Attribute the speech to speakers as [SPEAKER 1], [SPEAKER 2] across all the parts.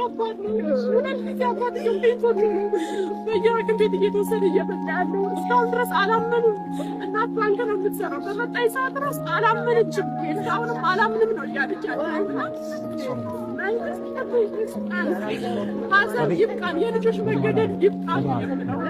[SPEAKER 1] ከባድ ነው። ሁለት ጊዜ አባትየው ቤቶች በየሐኪም ቤት እየተወሰደ እየመጣ ያለው እስካሁን ድረስ አላመኑም። እናት ባንክ ነው የምትሰራው። በመጣኝ ሰዓት ድረስ አላመነችም። እስካሁንም አላምንም ነው እያለች ያለውና መንግስት ሀዘን ይብቃን፣ የልጆች መገደል ይብቃን የምለው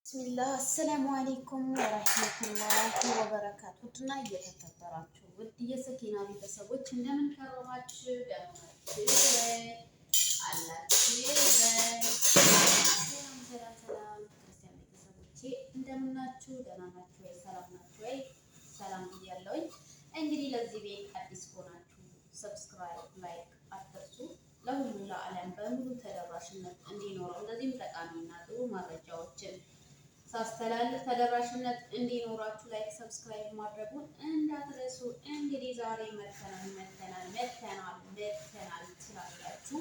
[SPEAKER 2] ብስሚላህ አሰላሙ አለይኩም ወራህመቱላሂ ወበረካቱ። ውድና እየተከበራችሁ ውድ የሰኪና ቤተሰቦች እንደምን ከረማችሁ? ደህና ናችሁ አላችሁ? ሰላም ክርስቲያን ቤተሰቦቼ እንደምን ናችሁ? ደህና ናችሁ ወይ? ሰላም ናችሁ ወይ? ሰላም ብያለሁኝ። እንግዲህ ለዚህ ቤት አዲስ ሆናችሁ ሰብስክራይብ፣ ላይክ አትርሱ። ለሁሉ ለዓለም በሙሉ ተደራሽነት እንዲኖረው እንደዚህም ጠቃሚና ጥሩ መረጃዎችን ሳስተላልፍ ተደራሽነት እንዲኖራችሁ ላይክ ሰብስክራይብ ማድረጉን እንዳትረሱ። እንግዲህ ዛሬ መተናል ትላላችሁ።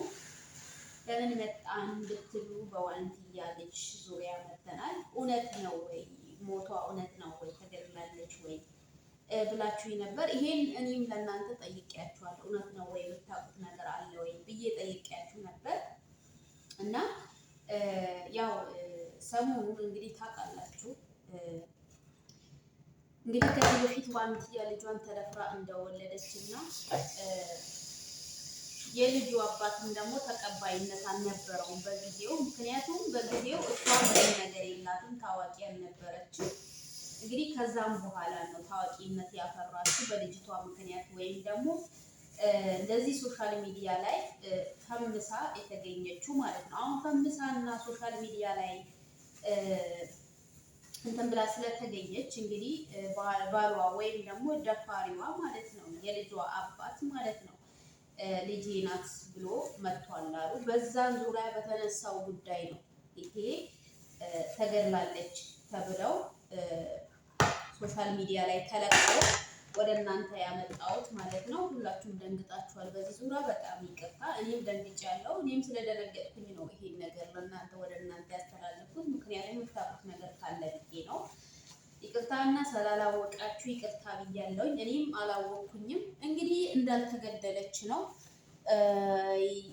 [SPEAKER 2] ለምን መጣን ብትሉ በዋንትያ ልጅ ዙሪያ መተናል። እውነት ነው ወይ ሞቷ እውነት ነው ወይ ተገድላለች ወይ ብላችሁ ነበር። ይሄን እኔም ለእናንተ ጠይቄያችኋለሁ። እውነት ነው ወይ የምታውቁት ነገር አለ ወይ ብዬ ጠይቄያችሁ ነበር እና ያው ሰሞኑን እንግዲህ ታውቃላችሁ እንግዲህ ከዚህ በፊት ዋንትያ ልጇን ተደፍራ እንደወለደች እና የልጁ አባትም ደግሞ ተቀባይነት አልነበረውም በጊዜው። ምክንያቱም በጊዜው እሷ ምንም ነገር የላትም፣ ታዋቂ አልነበረችም። እንግዲህ ከዛም በኋላ ነው ታዋቂነት ያፈራችው በልጅቷ ምክንያት ወይም ደግሞ እንደዚህ ሶሻል ሚዲያ ላይ ፈምሳ የተገኘችው ማለት ነው። አሁን ፈምሳ እና ሶሻል ሚዲያ ላይ እንትን ብላ ስለተገኘች እንግዲህ ባሏ ወይም ደግሞ ደፋሪዋ ማለት ነው የልጇ አባት ማለት ነው ልጄ ናት ብሎ መጥቷል አሉ። በዛን ዙሪያ በተነሳው ጉዳይ ነው ይሄ ተገድላለች ተብለው ሶሻል ሚዲያ ላይ ተለቀው ወደ እናንተ ያመጣሁት ማለት ነው። ሁላችሁም ደንግጣችኋል በዚህ ዙሪያ። በጣም ይቅርታ፣ እኔም ደንግጫለሁ። እኔም ስለደነገጥኩኝ ነው ይሄን ነገር ለእናንተ ወደ እናንተ ያስተላለፍኩት። ምክንያቱም የምታውቁት ነገር ካለ ብዬ ነው። ይቅርታና ስላላወቃችሁ ይቅርታ ብያለሁኝ። እኔም አላወቅኩኝም። እንግዲህ እንዳልተገደለች ነው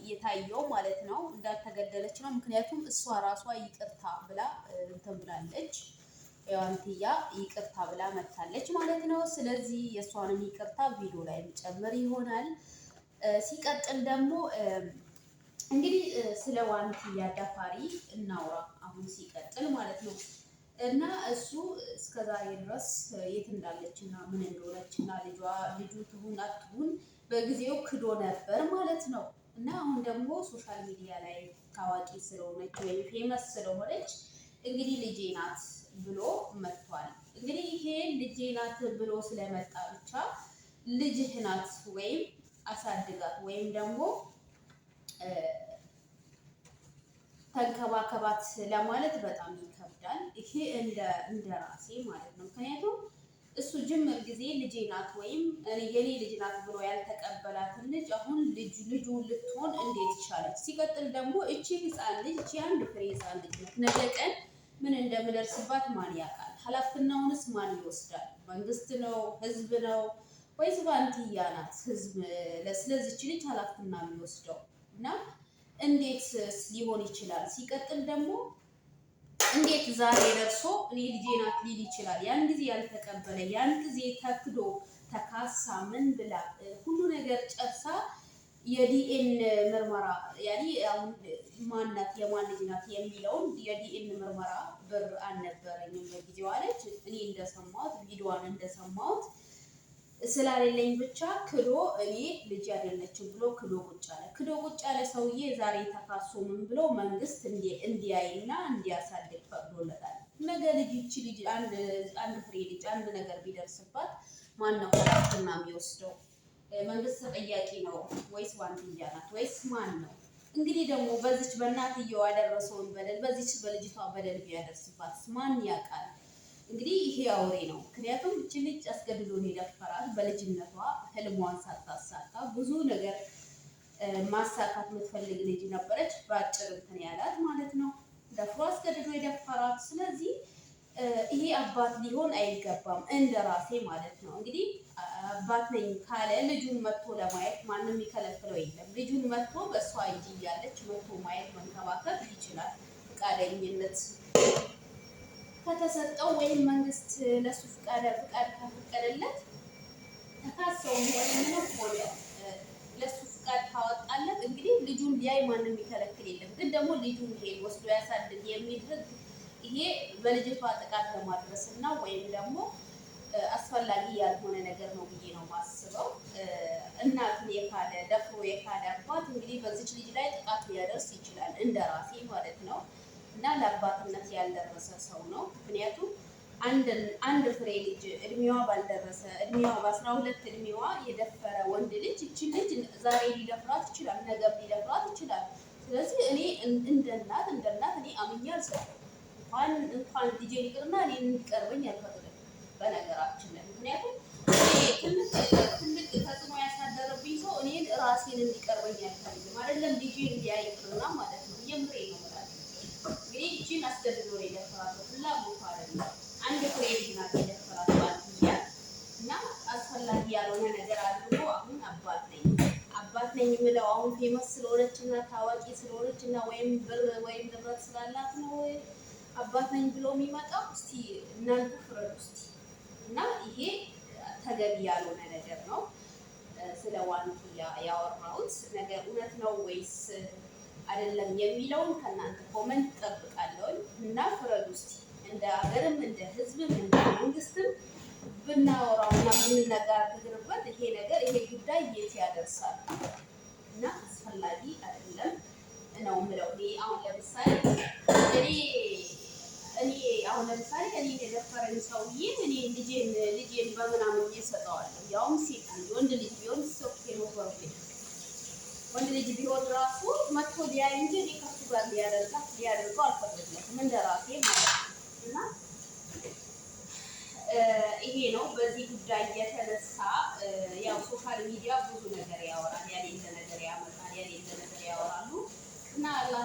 [SPEAKER 2] የታየው ማለት ነው። እንዳልተገደለች ነው። ምክንያቱም እሷ ራሷ ይቅርታ ብላ እንትን ብላለች። ዋንትያ ይቅርታ ብላ መታለች ማለት ነው። ስለዚህ የእሷንም ይቅርታ ቪዲዮ ላይ ጨምር ይሆናል። ሲቀጥል ደግሞ እንግዲህ ስለ ዋንትያ ደፋሪ እናውራ አሁን ሲቀጥል ማለት ነው። እና እሱ እስከዛሬ ድረስ የት እንዳለች እና ምን እንደሆነች እና ልጁ ትሁን አትሁን በጊዜው ክዶ ነበር ማለት ነው። እና አሁን ደግሞ ሶሻል ሚዲያ ላይ ታዋቂ ስለሆነች ወይም ፌመስ ስለሆነች እንግዲህ ልጄ ናት ብሎ መጥቷል። እንግዲህ ይሄ ልጄ ናት ብሎ ስለመጣ ብቻ ልጅህ ናት ወይም አሳድጋት ወይም ደግሞ ተንከባከባት ለማለት በጣም ይከብዳል። ይሄ እንደ ራሴ ማለት ነው። ምክንያቱም እሱ ጅምር ጊዜ ልጄ ናት ወይም የኔ ልጅ ናት ብሎ ያልተቀበላትን ልጅ አሁን ልጁ ልትሆን እንዴት ይቻላል? ሲቀጥል ደግሞ እቺ ህፃን ልጅ እቺ አንድ ፍሬ ህፃን ልጅ ናት። ነገ ቀን ምን እንደምደርስባት ማን ያውቃል? ኃላፊነቱንስ ማን ይወስዳል? መንግስት ነው? ህዝብ ነው ወይስ ዋንትያ ናት? ህዝብ ስለዚች ልጅ ኃላፊነቱን የሚወስደው እና እንዴት ሊሆን ይችላል? ሲቀጥል ደግሞ እንዴት ዛሬ ደርሶ እኔ ልጄ ናት ሊል ይችላል? ያን ጊዜ ያልተቀበለ ያን ጊዜ ተክዶ ተካሳ ምን ብላ ሁሉ ነገር ጨርሳ የዲኤን ምርመራ ያኔ አሁን ማናት የማን ልጅ ናት የሚለውን የዲኤን ምርመራ ብር አልነበረኝም በጊዜው አለች። እኔ እንደሰማሁት ቪዲዮዋን እንደሰማሁት ስላሌለኝ ብቻ ክዶ እኔ ልጅ አይደለችም ብሎ ክዶ ቁጭ አለ። ክዶ ቁጭ ያለ ሰውዬ ዛሬ ተካሶ ምን ብሎ መንግስት እንዲያይና እንዲያሳድግ ፈቅዶለታል። ነገ ልጅ አንድ ፍሬ ልጅ አንድ ነገር ቢደርስባት ማን ነው ኃላፊነቱን የሚወስደው? መንግስት ተጠያቂ ነው ወይስ ዋንትያ ናት ወይስ ማን ነው? እንግዲህ ደግሞ በዚች በእናትየዋ ያደረሰውን በደል በዚች በልጅቷ በደል ቢያደርስባት ማን ያውቃል? እንግዲህ ይሄ አውሬ ነው። ምክንያቱም እቺ ልጅ አስገድዶ ነው የደፈራት። በልጅነቷ ህልሟን ሳታሳካ ብዙ ነገር ማሳካት የምትፈልግ ልጅ ነበረች። በአጭር እንትን ያላት ማለት ነው። ደፍሮ አስገድዶ የደፈራት። ስለዚህ ይሄ አባት ሊሆን አይገባም፣ እንደ ራሴ ማለት ነው። እንግዲህ አባት ነኝ ካለ ልጁን መጥቶ ለማየት ማንም የሚከለክለው የለም። ልጁን መጥቶ በእሷ እጅ እያለች መጥቶ ማየት መንከባከብ ይችላል። ፈቃደኝነት ከተሰጠው ወይም መንግስት ለሱ ፍቃድ ካፈቀደለት ተካሰውም ሆነ ምንም ሆነ ለሱ ፍቃድ ካወጣለት እንግዲህ ልጁን ሊያይ ማንም የሚከለክል የለም። ግን ደግሞ ልጁን ይሄ ወስዶ ያሳድግ የሚል ህግ ይሄ በልጅቷ ጥቃት ለማድረስ እና ወይም ደግሞ አስፈላጊ ያልሆነ ነገር ነው ብዬ ነው የማስበው። እናትን የካደ ደፍሮ የካደ አባት እንግዲህ በዚች ልጅ ላይ ጥቃት ሊያደርስ ይችላል፣ እንደ ራሴ ማለት ነው። እና ለአባትነት ያልደረሰ ሰው ነው። ምክንያቱም አንድ ፍሬ ልጅ እድሜዋ ባልደረሰ እድሜዋ በ12 እድሜዋ የደፈረ ወንድ ልጅ እችን ልጅ ዛሬ ሊደፍራት ይችላል፣ ነገም ሊደፍራት ይችላል። ስለዚህ እኔ እንደ እናት እኔ አምኜ አልሰጠም። እንኳን ልጄ ይቅርና እኔ እንዲቀርበኝ አልፈቅድም በነገራችን ላይ። ምክንያቱም ትልቅ ተጽዕኖ ያሳደረብኝ ሰው እኔን ራሴን እንዲቀርበኝ አልፈልግም። አይደለም ልጄ እንዲያይ ይቅርና ማለት ነው። የምሬ ነው ማለት እንግዲህ እቺን አስገድዶ ነው የደፈራት፣ ፍላጎቱ አይደለም። አንድ ፍሬ ልጅ ናት የደፈራት ባልትያ እና አስፈላጊ ያልሆነ ነገር አድርጎ አሁን አባት ነኝ የምለው አሁን ፌመስ ስለሆነች እና ታዋቂ ስለሆነች እና ወይም ብር ወይም ንብረት ስላላት ነው አባት ነኝ ብሎ የሚመጣው። እስቲ እናንተ ፍረዱ እስቲ። እና ይሄ ተገቢ ያልሆነ ነገር ነው። ስለ ዋንትያ ያወራሁት ነገር እውነት ነው ወይስ አይደለም የሚለውን ከእናንተ ኮመንት ጠብቃለሁ። እና ፍረዱ እስቲ። እንደ ሀገርም እንደ ሕዝብም እንደ መንግስትም ብናወራው እና ብንነጋገርበት ይሄ ነገር ይሄ ጉዳይ የት ያደርሳል እና አስፈላጊ አይደለም ነው የምለው። አሁን ለምሳሌ እኔ የደፈረኝ ሰውዬ እኔ ልጄን በምናምን እየሰጠዋለሁ። ያውም ሴት ልጅ ወንድ ልጅ ቢሆን ወንድ ልጅ ቢሆን ራሱ መጥቶ ሊያይ እንጂ እኔ ከሱ ጋር ሊያደርገው አልፈቅድለትም፣ እንደራሴ ማለት ነው። እና ይሄ ነው በዚህ ጉዳይ የተነሳ ያው ሶሻል ሚዲያ ብዙ ነገር ያወራል፣ ያሌለ ነገር ያመጣል፣ ያሌለ ነገር ያወራሉ። እና አላህ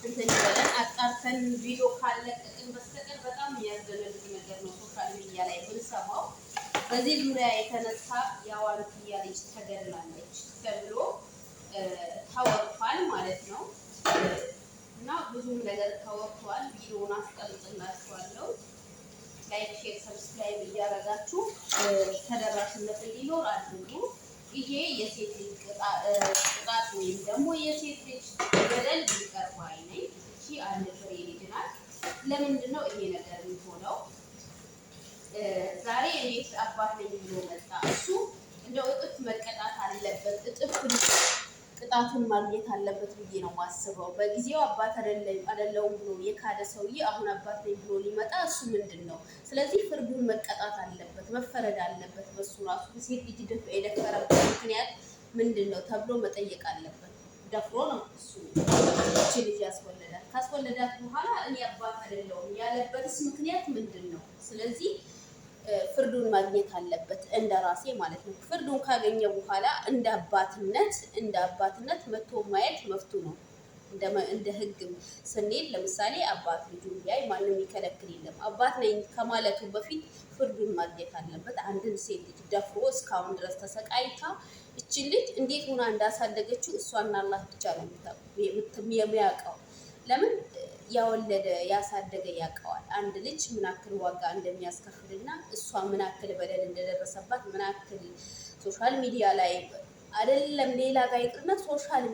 [SPEAKER 2] እንትን ይበለን። አጣርተን ቪዲዮ ካለቀቅን በስተቀር በጣም የሚያስደነግጥ ነገር ነው ሶሻል ሚዲያ ላይ ብንሰማው። በዚህ ዙሪያ የተነሳ የዋንትያ ልጅ ተገድላለች ተብሎ ተወርቷል ማለት ነው። እና ብዙም ነገር ተወርቷል። ቪዲዮውን አስቀምጥላችኋለሁ። ላይክ፣ ሼር፣ ሰብስክራይብ እያደረጋችሁ ተደራሽነት እንዲኖር አድርጉ። ይሄ የሴት ልጅ ቅጣት ወይም ደግሞ የሴት ልጅ በደል ሊቀርብ አይነኝ። እቺ አንድ ፍሬ ልጅ ናት። ለምንድን ነው ይሄ ነገር የሚሆነው? ዛሬ እንዴት አባት ነኝ ብሎ መጣ? እሱ እንደው እጥፍ መቀጣት አለበት፣ እጥፍ ቅጣቱን ማግኘት አለበት ብዬ ነው ማስበው። በጊዜው አባት አይደለሁም ብሎ የካደ ሰውዬ አሁን አባት ነኝ ብሎ ሊመጣ እሱ ምንድን ነው? ስለዚህ ፍርዱን መቀጣት አለበት፣ መፈረድ አለበት። በሱ ራሱ ሴት ልጅ የደፈረበት ምክንያት ምንድን ነው ተብሎ መጠየቅ አለበት። ደፍሮ ነው እሱ እቺ ልጅ ያስወለዳት። ካስወለዳት በኋላ እኔ አባት አይደለሁም ያለበትስ ምክንያት ምንድን ነው? ስለዚህ ፍርዱን ማግኘት አለበት፣ እንደ ራሴ ማለት ነው። ፍርዱን ካገኘ በኋላ እንደ አባትነት መጥቶ ማየት መፍቱ ነው። እንደ ሕግም ስንሄድ ለምሳሌ አባት ልጁን ቢያይ ማንም ይከለክል የለም። አባት ነኝ ከማለቱ በፊት ፍርዱን ማግኘት አለበት። አንድን ሴት ልጅ ደፍሮ እስካሁን ድረስ ተሰቃይታ እችን ልጅ እንዴት ሆና እንዳሳደገችው እሷና አላህ ብቻ ነው የሚያውቀው። ለምን ያወለደ ያሳደገ ያውቀዋል። አንድ ልጅ ምን ያክል ዋጋ እንደሚያስከፍልና እሷ ምን ያክል በደል እንደደረሰባት ምን ያክል ሶሻል ሚዲያ ላይ አይደለም ሌላ ጋር ይቅርና ሶሻል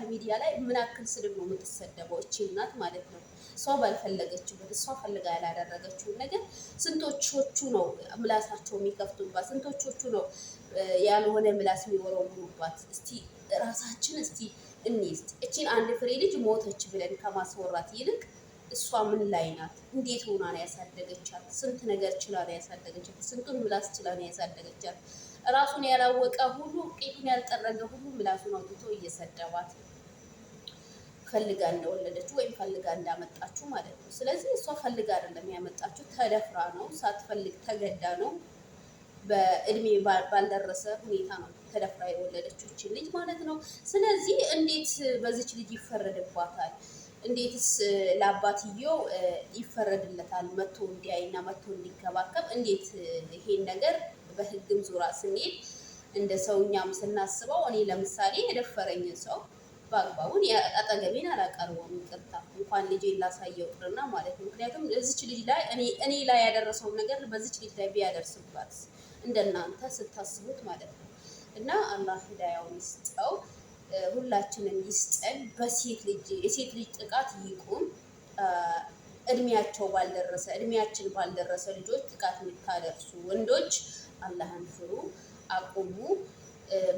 [SPEAKER 2] ሚዲያ ላይ ምን ያክል ስድብ ነው የምትሰደበው እቺ እናት ማለት ነው። እሷ ባልፈለገችበት እሷ ፈልጋ ያላደረገችውን ነገር ስንቶቹ ነው ምላሳቸው የሚከፍቱባት? ስንቶቹ ነው ያልሆነ ምላስ የሚወረውሩባት? እስቲ ራሳችን እስቲ እንይዝ። እቺን አንድ ፍሬ ልጅ ሞተች ብለን ከማስወራት ይልቅ እሷ ምን ላይ ናት? እንዴት ሆና ነው ያሳደገቻት? ስንት ነገር ችላ ነው ያሳደገቻት? ስንቱን ምላስ ችላ ነው ያሳደገቻት? ራሱን ያላወቀ ሁሉ ቄቱን ያልጠረገ ሁሉ ምላሱን አውጥቶ እየሰደባት ፈልጋ እንደወለደችው ወይም ፈልጋ እንዳመጣችው ማለት ነው። ስለዚህ እሷ ፈልጋ አይደለም ያመጣችው፣ ተደፍራ ነው፣ ሳትፈልግ ተገዳ ነው። በእድሜ ባልደረሰ ሁኔታ ነው ተደፍራ የወለደችው ልጅ ማለት ነው። ስለዚህ እንዴት በዚች ልጅ ይፈረድባታል? እንዴትስ ለአባትየው ይፈረድለታል? መቶ እንዲያይና መቶ እንዲከባከብ እንዴት ይሄን ነገር በህግም ዙራ ስንሄድ እንደ ሰውኛም ስናስበው እኔ ለምሳሌ የደፈረኝን ሰው በአግባቡ አጠገቤን አላቀርበውም። ይቅርታ እንኳን ልጄን ላሳየው ቅርና ማለት ነው። ምክንያቱም እዚች ልጅ ላይ እኔ ላይ ያደረሰውን ነገር በዚች ልጅ ላይ ቢያደርስባት እንደናንተ ስታስቡት ማለት ነው። እና አላህ ሂዳያውን ይስጠው፣ ሁላችንም ይስጠን። የሴት ልጅ ጥቃት ይቁም። እድሜያችን ባልደረሰ ልጆች ጥቃት የምታደርሱ ወንዶች አላህን ፍሩ፣ አቁሙ።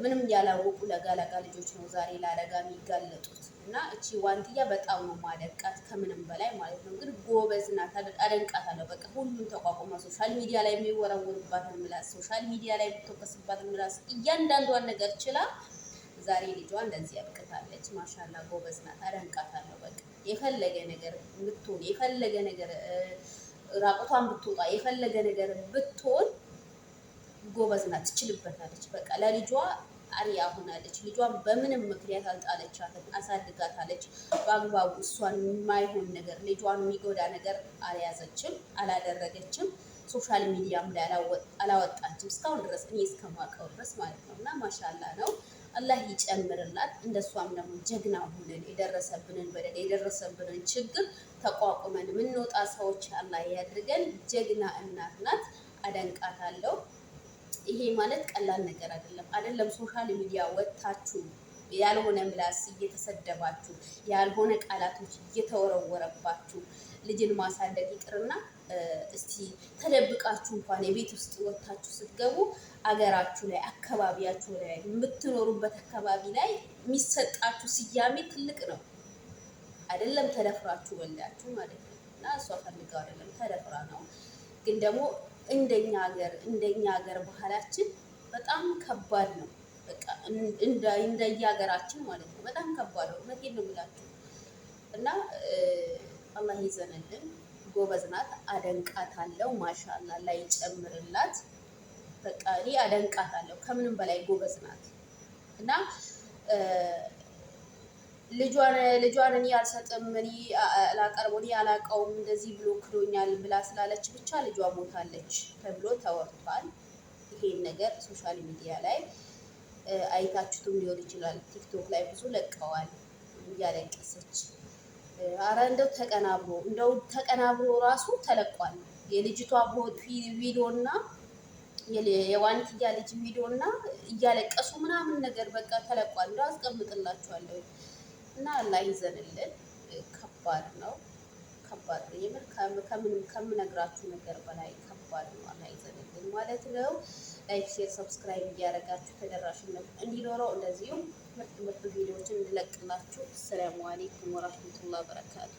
[SPEAKER 2] ምንም ያላወቁ ለጋ ልጆች ነው ዛሬ ለአደጋ የሚጋለጡት። እና እቺ ዋንትያ በጣም ነው ማደንቃት ከምንም በላይ ማለት ነው። ግን ጎበዝ ናት፣ አደንቃታለሁ። በቃ ሁሉን ተቋቁማ ሶሻል ሚዲያ ላይ የሚወረወርባትን ምላስ፣ ሶሻል ሚዲያ ላይ የሚተከስባትን ምላስ፣ እያንዳንዷን ነገር ችላ ዛሬ ልጇ እንደዚህ ያብቅታለች። ማሻላ ጎበዝ ናት፣ አደንቃታለሁ። በቃ የፈለገ ነገር ብትሆን፣ የፈለገ ነገር ራቁቷን ብትወጣ፣ የፈለገ ነገር ብትሆን ጎበዝ ናት፣ ትችልበታለች። በቃ ለልጇ አሪያ ሆናለች። ልጇን በምንም ምክንያት አልጣለቻትም፣ አሳድጋታለች በአግባቡ። እሷን የማይሆን ነገር ልጇን የሚጎዳ ነገር አልያዘችም፣ አላደረገችም። ሶሻል ሚዲያም ላይ አላወጣችም እስካሁን ድረስ እኔ እስከማውቀው ድረስ ማለት ነው። እና ማሻላ ነው፣ አላህ ይጨምርላት። እንደሷም ደግሞ ጀግና ሆነን የደረሰብንን በደል የደረሰብንን ችግር ተቋቁመን የምንወጣ ሰዎች አላህ ያድርገን። ጀግና እናት ናት፣ አደንቃታለሁ። ይሄ ማለት ቀላል ነገር አይደለም። ሶሻል ሚዲያ ወጥታችሁ ያልሆነ ምላስ እየተሰደባችሁ ያልሆነ ቃላቶች እየተወረወረባችሁ ልጅን ማሳደግ ይቅርና እስቲ ተደብቃችሁ እንኳን የቤት ውስጥ ወጥታችሁ ስትገቡ አገራችሁ ላይ አካባቢያችሁ ላይ የምትኖሩበት አካባቢ ላይ የሚሰጣችሁ ስያሜ ትልቅ ነው አይደለም? ተደፍራችሁ ወልዳችሁ ማለት ነው። እና እሷ ፈልገው አይደለም ተደፍራ ነው። ግን ደግሞ እንደኛ ሀገር ባህላችን በጣም ከባድ ነው። በቃ እንደየሀገራችን ማለት ነው። በጣም ከባድ ነው። እውነቴን ነው የምላችሁ። እና አላህ ይዘንልን። ጎበዝ ናት፣ አደንቃታለሁ። ማሻአላ ላይ ጨምርላት። በቃ እኔ አደንቃታለሁ ከምንም በላይ ጎበዝ ናት። እና ልጇን እኔ አልሰጥም፣ እኔ አላቀርበው፣ እኔ አላውቀውም እንደዚህ ብሎ ክዶኛል ብላ ስላለች ብቻ ልጇ ሞታለች ተብሎ ተወርቷል። ይሄን ነገር ሶሻል ሚዲያ ላይ አይታችሁትም ሊሆን ይችላል። ቲክቶክ ላይ ብዙ ለቀዋል እያለቀሰች። አረ እንደው ተቀናብሮ ራሱ ተለቋል። የልጅቷ ቪዲዮና የዋንትያ ልጅ ቪዲዮና እያለቀሱ ምናምን ነገር በቃ ተለቋል። እንደው አስቀምጥላችኋለሁ። እና አላህ ይዘንልን። ከባድ ነው የምር ከምነግራችሁ ነገር በላይ ከባድ ነው። አላህ ይዘንልን ማለት ነው። ላይክ፣ ሼር፣ ሰብስክራይብ እያደረጋችሁ ተደራሽነት እንዲኖረው እንደዚሁም ምርጥ ቪዲዮዎችን እንድለቅላችሁ። ሰላም አለይኩም ወራህመቱላሂ ወበረካቱ።